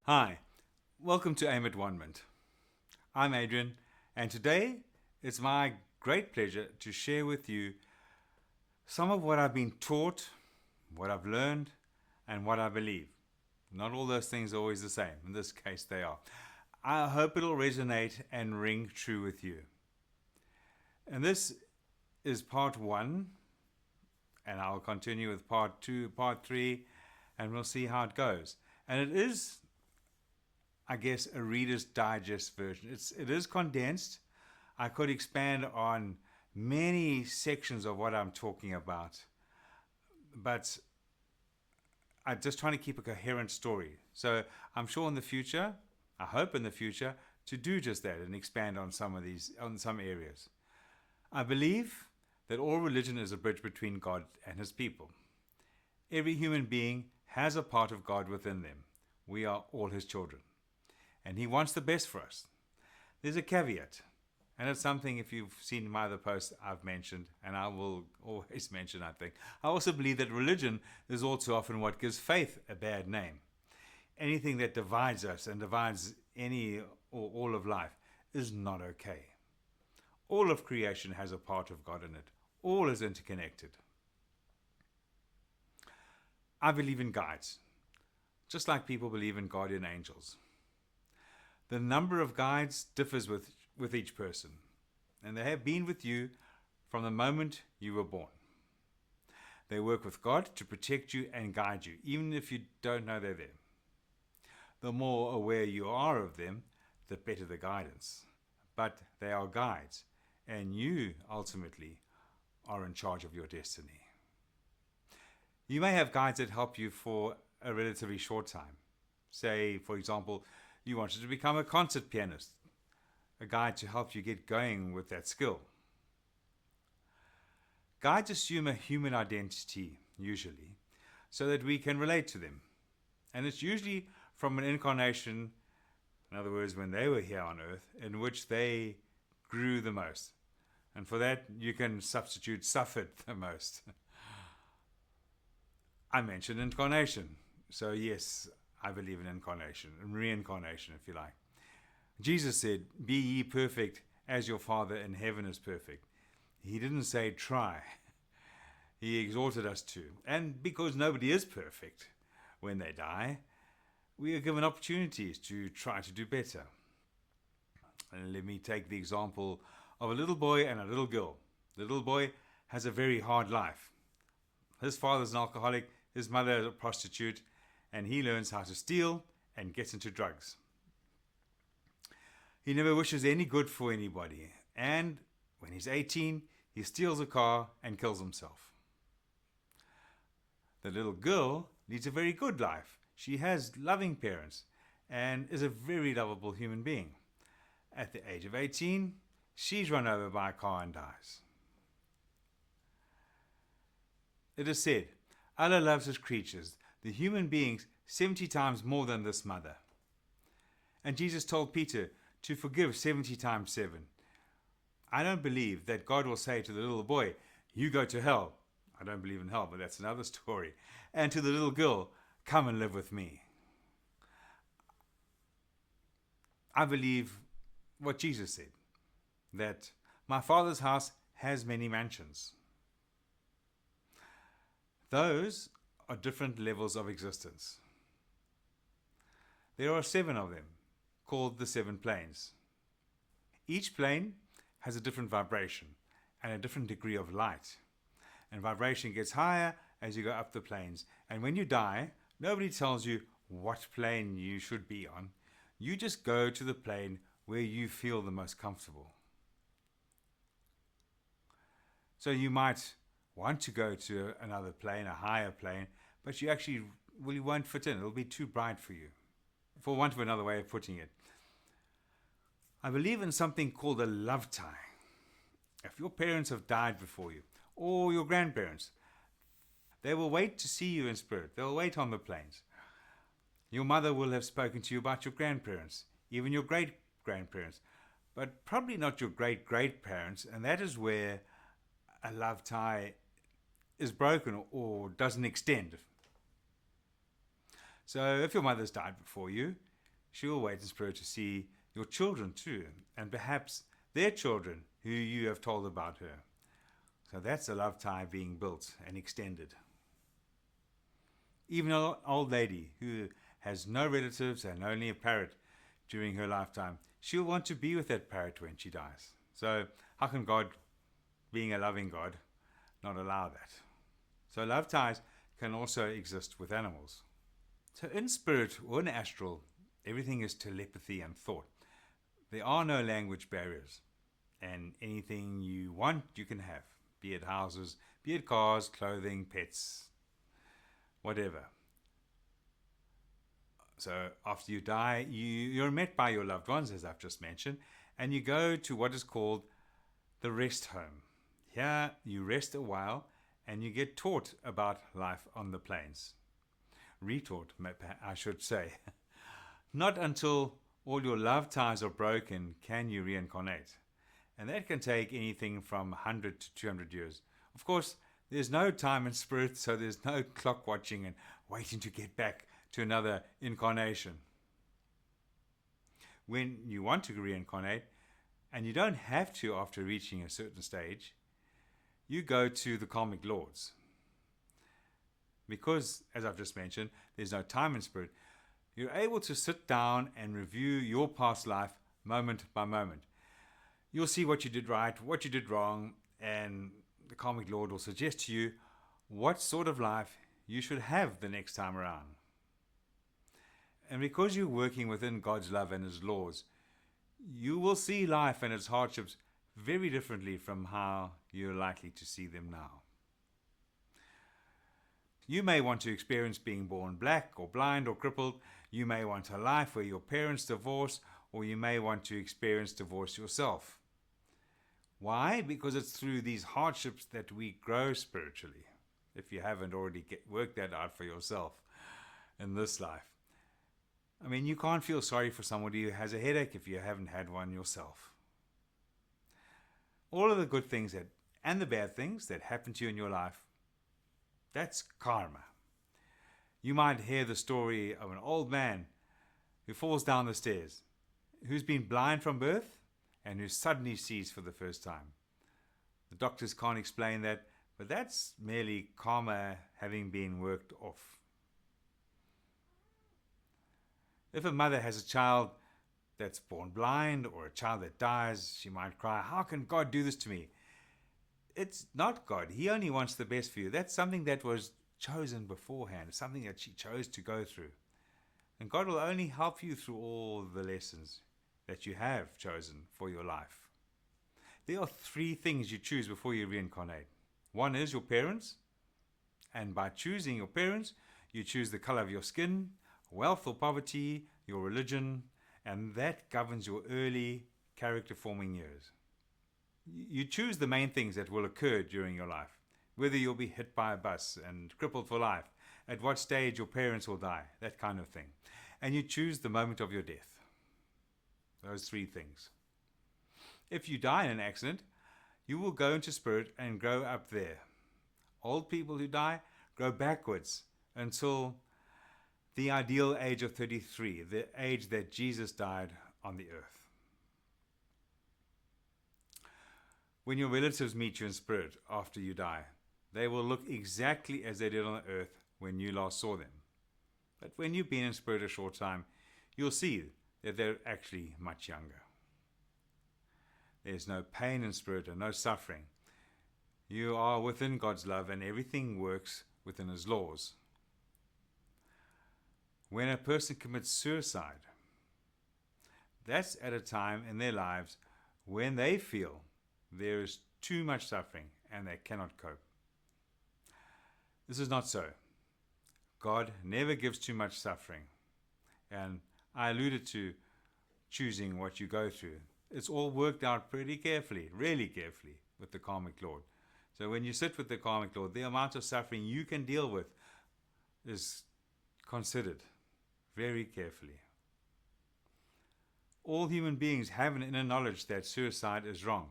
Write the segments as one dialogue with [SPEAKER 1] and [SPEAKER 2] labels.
[SPEAKER 1] Hi, welcome to Aim at One Ment. I'm Adrian, and today it's my great pleasure to share with you some of what I've been taught, what I've learned, and what I believe. Not all those things are always the same. In this case, they are. I hope it'll resonate and ring true with you. And this is part one, and I'll continue with part two, part three, and we'll see how it goes. And it is, I guess, a Reader's Digest version. It is condensed. I could expand on many sections of what I'm talking about, but I'm just trying to keep a coherent story. So I'm sure in the future, I hope in the future, to do just that and expand on some areas. I believe that all religion is a bridge between God and his people. Every human being has a part of God within them. We are all his children, and he wants the best for us. There's a caveat, and it's something, if you've seen my other posts, I've mentioned, and I will always mention, I think. I also believe that religion is all too often what gives faith a bad name. Anything that divides us and divides any or all of life is not okay. All of creation has a part of God in it. All is interconnected. I believe in guides, just like people believe in guardian angels. The number of guides differs with each person, and they have been with you from the moment you were born. They work with God to protect you and guide you, even if you don't know they're there. The more aware you are of them, the better the guidance. But they are guides, and you ultimately are in charge of your destiny. You may have guides that help you for a relatively short time. Say, for example, you wanted to become a concert pianist, a guide to help you get going with that skill. Guides assume a human identity, usually, so that we can relate to them. And it's usually from an incarnation, in other words, when they were here on earth, in which they grew the most. And for that, you can substitute suffered the most. I mentioned incarnation. So yes, I believe in incarnation and reincarnation, if you like. Jesus said, "Be ye perfect as your Father in heaven is perfect." He didn't say try. He exhorted us to. And because nobody is perfect when they die, we are given opportunities to try to do better. And let me take the example of a little boy and a little girl. The little boy has a very hard life. His father's an alcoholic, his mother is a prostitute, and he learns how to steal and gets into drugs. He never wishes any good for anybody, and when he's 18, he steals a car and kills himself. The little girl leads a very good life. She has loving parents and is a very lovable human being. At the age of 18, she's run over by a car and dies. It is said, Allah loves his creatures, the human beings, 70 times more than this mother. And Jesus told Peter to forgive 70 times 7. I don't believe that God will say to the little boy, "You go to hell." I don't believe in hell, but that's another story. And to the little girl, "Come and live with me." I believe what Jesus said, that my Father's house has many mansions. Those are different levels of existence. There are 7 of them, called the 7 planes. Each plane has a different vibration and a different degree of light. And vibration gets higher as you go up the planes. And when you die, nobody tells you what plane you should be on. You just go to the plane where you feel the most comfortable. So you might want to go to another plane, a higher plane, but you won't fit in. It'll be too bright for you. For want of another way of putting it, I believe in something called a love tie. If your parents have died before you, or your grandparents, they will wait to see you in spirit. They'll wait on the planes. Your mother will have spoken to you about your grandparents, even your great-grandparents, but probably not your great-great-parents, and that is where a love tie is broken or doesn't extend. So if your mother's died before you, she will wait in spirit to see your children too, and perhaps their children who you have told about her. So that's a love tie being built and extended. Even an old lady who has no relatives and only a parrot during her lifetime, she'll want to be with that parrot when she dies. So how can God, being a loving God, not allow that? So love ties can also exist with animals. So in spirit or in astral, everything is telepathy and thought. There are no language barriers, and anything you want you can have, be it houses, be it cars, clothing, pets, whatever. So after you die, you're met by your loved ones, as I've just mentioned, and you go to what is called the rest home. Here you rest a while and you get taught about life on the plains. Retaught, I should say. Not until all your love ties are broken can you reincarnate. And that can take anything from 100 to 200 years. Of course, there's no time in spirit, so there's no clock watching and waiting to get back to another incarnation. When you want to reincarnate, and you don't have to after reaching a certain stage, you go to the karmic lords. Because, as I've just mentioned, there's no time in spirit, you're able to sit down and review your past life moment by moment. You'll see what you did right, what you did wrong, and the karmic lord will suggest to you what sort of life you should have the next time around. And because you're working within God's love and His laws, you will see life and its hardships very differently from how you're likely to see them now. You may want to experience being born black or blind or crippled. You may want a life where your parents divorce, or you may want to experience divorce yourself. Why? Because it's through these hardships that we grow spiritually, if you haven't already worked that out for yourself in this life. I mean, you can't feel sorry for somebody who has a headache if you haven't had one yourself. All of the good things and the bad things that happen to you in your life, that's karma. You might hear the story of an old man who falls down the stairs, who's been blind from birth and who suddenly sees for the first time. The doctors can't explain that, but that's merely karma having been worked off. If a mother has a child that's born blind or a child that dies, she might cry, "How can God do this to me?" It's not God. He only wants the best for you. That's something that was chosen beforehand, something that she chose to go through. And God will only help you through all the lessons that you have chosen for your life. There are 3 things you choose before you reincarnate. One is your parents, and by choosing your parents, you choose the color of your skin, wealth or poverty, your religion, and that governs your early character forming years. You choose the main things that will occur during your life, whether you'll be hit by a bus and crippled for life, at what stage your parents will die, that kind of thing. And you choose the moment of your death. Those 3 things. If you die in an accident, you will go into spirit and grow up there. Old people who die grow backwards until the ideal age of 33, the age that Jesus died on the earth. When your relatives meet you in spirit after you die, they will look exactly as they did on the earth when you last saw them. But when you've been in spirit a short time, you'll see that they're actually much younger. There's no pain in spirit and no suffering. You are within God's love and everything works within His laws. When a person commits suicide, that's at a time in their lives when they feel there is too much suffering and they cannot cope. This is not so. God never gives too much suffering. And I alluded to choosing what you go through. It's all worked out pretty carefully, really carefully, with the karmic Lord. So when you sit with the karmic Lord, the amount of suffering you can deal with is considered very carefully. All human beings have an inner knowledge that suicide is wrong.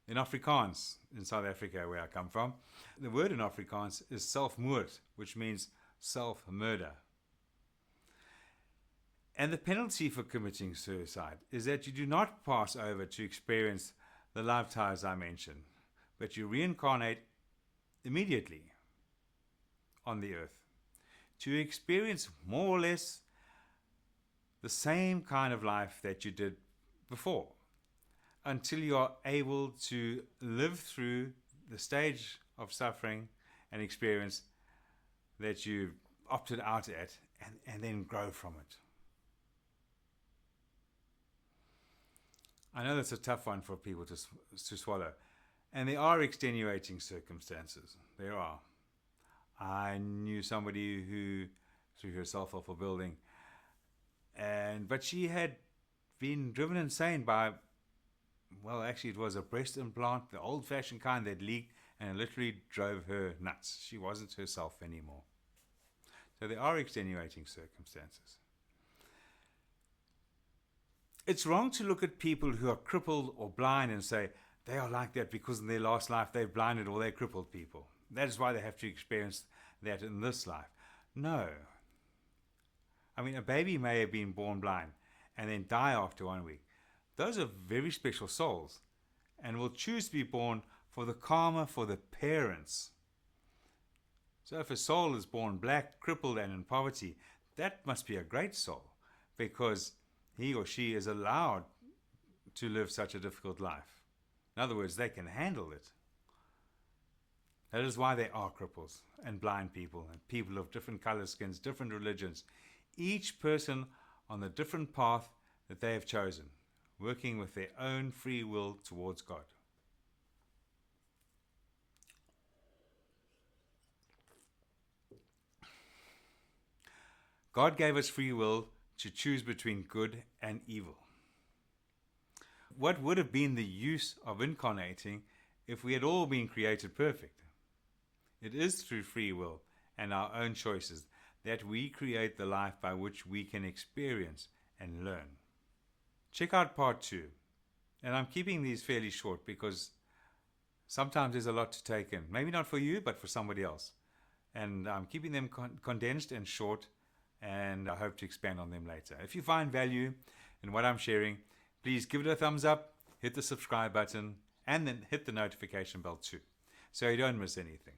[SPEAKER 1] In Afrikaans, in South Africa where I come from, the word in Afrikaans is selfmoord, which means self-murder. And the penalty for committing suicide is that you do not pass over to experience the lifetimes I mentioned, but you reincarnate immediately on the earth to experience more or less the same kind of life that you did before, until you are able to live through the stage of suffering and experience that you opted out at, and then grow from it. I know that's a tough one for people to swallow. And there are extenuating circumstances. There are. I knew somebody who threw herself off a building, but she had been driven insane by, well, actually it was a breast implant, the old-fashioned kind that leaked, and it literally drove her nuts. She wasn't herself anymore. So there are extenuating circumstances. It's wrong to look at people who are crippled or blind and say they are like that because in their last life they've blinded or they're crippled people. That is why they have to experience that in this life. No. I mean, a baby may have been born blind and then die after 1 week. Those are very special souls and will choose to be born for the karma for the parents. So if a soul is born black, crippled, and in poverty, that must be a great soul, because he or she is allowed to live such a difficult life. In other words, they can handle it. That is why there are cripples and blind people and people of different color skins, different religions, each person on the different path that they have chosen, working with their own free will towards God. God gave us free will to choose between good and evil. What would have been the use of incarnating if we had all been created perfect? It is through free will and our own choices that we create the life by which we can experience and learn. Check out part 2. And I'm keeping these fairly short because sometimes there's a lot to take in. Maybe not for you, but for somebody else. And I'm keeping them condensed and short, and I hope to expand on them later. If you find value in what I'm sharing, please give it a thumbs up, hit the subscribe button, and then hit the notification bell too, so you don't miss anything.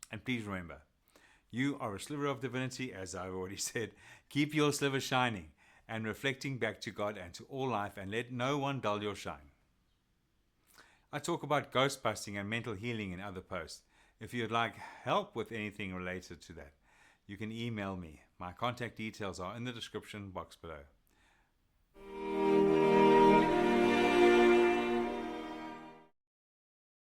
[SPEAKER 1] And please remember, you are a sliver of divinity, as I've already said. Keep your sliver shining and reflecting back to God and to all life, and let no one dull your shine. I talk about ghost busting and mental healing in other posts. If you'd like help with anything related to that, you can email me. My contact details are in the description box below.